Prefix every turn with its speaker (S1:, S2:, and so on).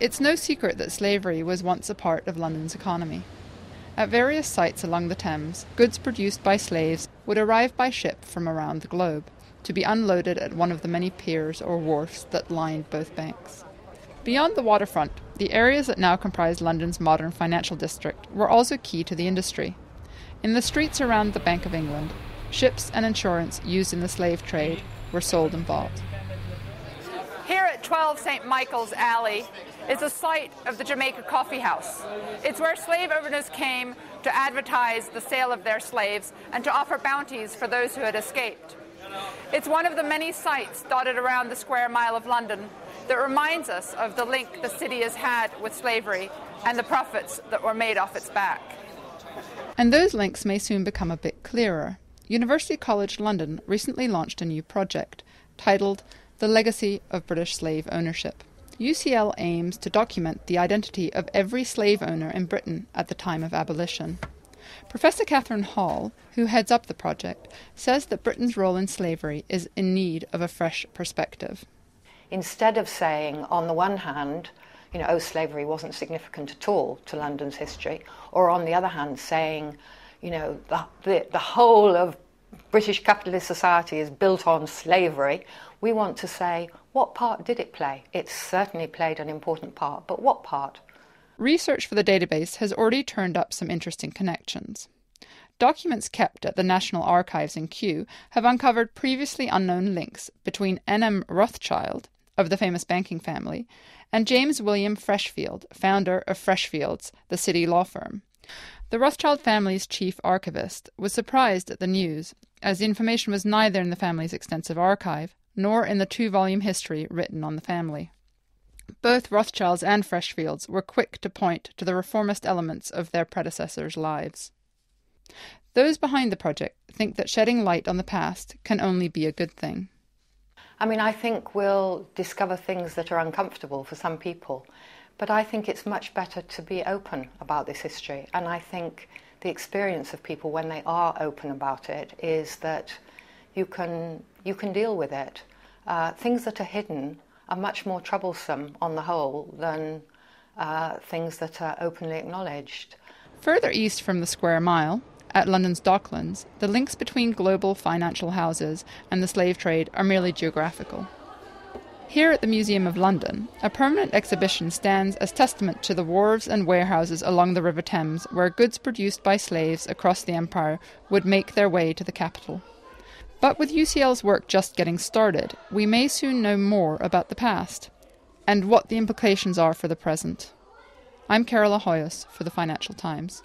S1: It's no secret that slavery was once a part of London's economy. At various sites along the Thames, goods produced by slaves would arrive by ship from around the globe, to be unloaded at one of the many piers or wharfs that lined both banks. Beyond the waterfront, the areas that now comprise London's modern financial district were also key to the industry. In the streets around the Bank of England, ships and insurance used in the slave trade were sold and bought.
S2: Here at 12 St. Michael's Alley is the site of the Jamaica Coffee House. It's where slave owners came to advertise the sale of their slaves and to offer bounties for those who had escaped. It's one of the many sites dotted around the square mile of London that reminds us of the link the city has had with slavery and the profits that were made off its back.
S1: And those links may soon become a bit clearer. University College London recently launched a new project titled The Legacy of British Slave Ownership. UCL aims to document the identity of every slave owner in Britain at the time of abolition. Professor Catherine Hall, who heads up the project, says that Britain's role in slavery is in need of a fresh perspective.
S3: Instead of saying, on the one hand, oh, slavery wasn't significant at all to London's history, or on the other hand, saying, the whole of British capitalist society is built on slavery, we want to say, what part did it play? It certainly played an important part, but what part?
S1: Research for the database has already turned up some interesting connections. Documents kept at the National Archives in Kew have uncovered previously unknown links between N.M. Rothschild, of the famous banking family, and James William Freshfield, founder of Freshfields, the city law firm. The Rothschild family's chief archivist was surprised at the news, as the information was neither in the family's extensive archive nor in the 2-volume history written on the family. Both Rothschilds and Freshfields were quick to point to the reformist elements of their predecessors' lives. Those behind the project think that shedding light on the past can only be a good thing.
S3: I think we'll discover things that are uncomfortable for some people, but I think it's much better to be open about this history, and I think the experience of people when they are open about it is that you can deal with it. Things that are hidden are much more troublesome on the whole than things that are openly acknowledged.
S1: Further east from the Square Mile, at London's Docklands, the links between global financial houses and the slave trade are merely geographical. Here at the Museum of London, a permanent exhibition stands as testament to the wharves and warehouses along the River Thames where goods produced by slaves across the empire would make their way to the capital. But with UCL's work just getting started, we may soon know more about the past and what the implications are for the present. I'm Carola Hoyos for the Financial Times.